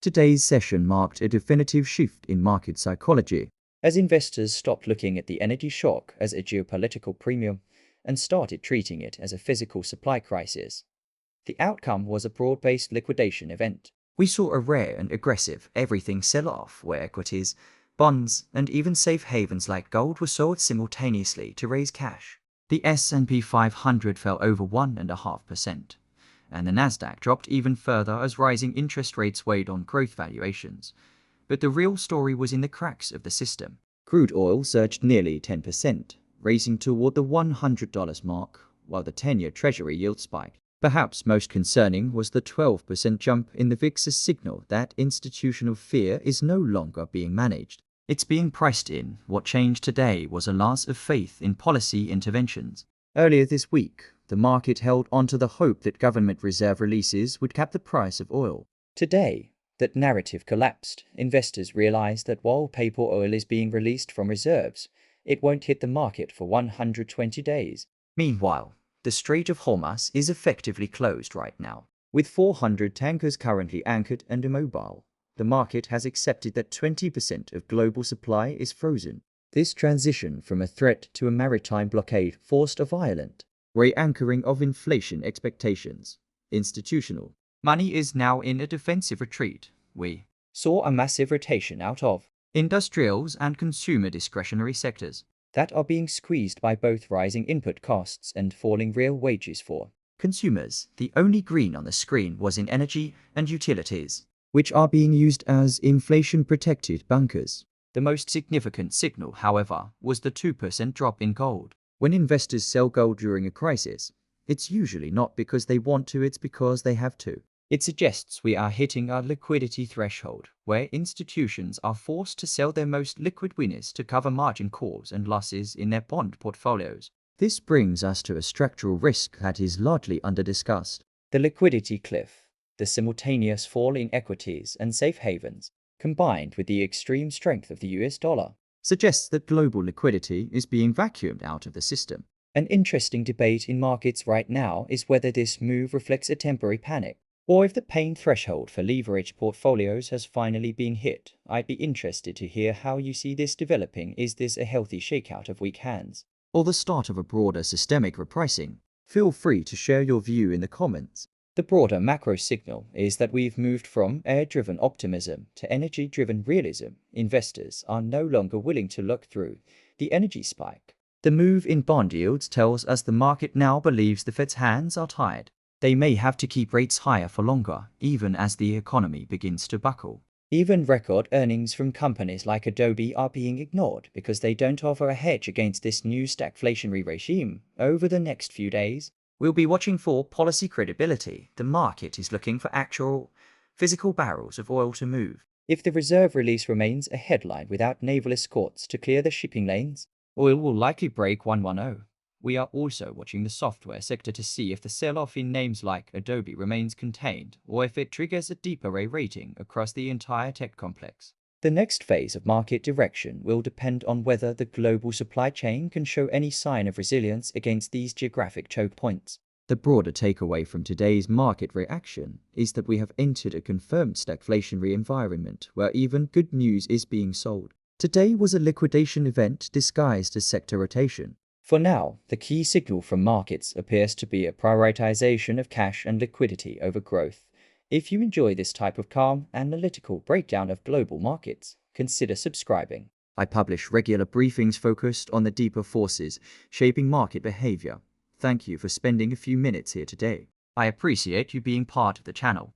Today's session marked a definitive shift in market psychology, as investors stopped looking at the energy shock as a geopolitical premium and started treating it as a physical supply crisis. The outcome was a broad-based liquidation event. We saw a rare and aggressive everything sell-off where equities, bonds, and even safe havens like gold were sold simultaneously to raise cash. The S&P 500 fell over 1.5%, and the Nasdaq dropped even further as rising interest rates weighed on growth valuations. But the real story was in the cracks of the system. Crude oil surged nearly 10%, racing toward the $100 mark, while the 10-year Treasury yield spiked. Perhaps most concerning was the 12% jump in the VIX's signal that institutional fear is no longer being managed. It's being priced in. What changed today was a loss of faith in policy interventions. Earlier this week, the market held onto the hope that government reserve releases would cap the price of oil. Today, that narrative collapsed. Investors realized that while paper oil is being released from reserves, it won't hit the market for 120 days. Meanwhile, the Strait of Hormuz is effectively closed right now. With 400 tankers currently anchored and immobile, the market has accepted that 20% of global supply is frozen. This transition from a threat to a maritime blockade forced a violent re-anchoring of inflation expectations. Institutional money is now in a defensive retreat. We saw a massive rotation out of industrials and consumer discretionary sectors that are being squeezed by both rising input costs and falling real wages for consumers. The only green on the screen was in energy and utilities, which are being used as inflation-protected bunkers. The most significant signal, however, was the 2% drop in gold. When investors sell gold during a crisis, it's usually not because they want to, it's because they have to. It suggests we are hitting a liquidity threshold, where institutions are forced to sell their most liquid winners to cover margin calls and losses in their bond portfolios. This brings us to a structural risk that is largely under-discussed. The liquidity cliff, the simultaneous fall in equities and safe havens, combined with the extreme strength of the US dollar, suggests that global liquidity is being vacuumed out of the system. An interesting debate in markets right now is whether this move reflects a temporary panic, or if the pain threshold for leveraged portfolios has finally been hit. I'd be interested to hear how you see this developing. Is this a healthy shakeout of weak hands, or the start of a broader systemic repricing? Feel free to share your view in the comments. The broader macro signal is that we've moved from air-driven optimism to energy-driven realism. Investors are no longer willing to look through the energy spike. The move in bond yields tells us the market now believes the Fed's hands are tied. They may have to keep rates higher for longer, even as the economy begins to buckle. Even record earnings from companies like Adobe are being ignored because they don't offer a hedge against this new stagflationary regime. Over the next few days, we'll be watching for policy credibility. The market is looking for actual, physical barrels of oil to move. If the reserve release remains a headline without naval escorts to clear the shipping lanes, oil will likely break 110. We are also watching the software sector to see if the sell-off in names like Adobe remains contained or if it triggers a deeper rating across the entire tech complex. The next phase of market direction will depend on whether the global supply chain can show any sign of resilience against these geographic choke points. The broader takeaway from today's market reaction is that we have entered a confirmed stagflationary environment where even good news is being sold. Today was a liquidation event disguised as sector rotation. For now, the key signal from markets appears to be a prioritization of cash and liquidity over growth. If you enjoy this type of calm, analytical breakdown of global markets, consider subscribing. I publish regular briefings focused on the deeper forces shaping market behavior. Thank you for spending a few minutes here today. I appreciate you being part of the channel.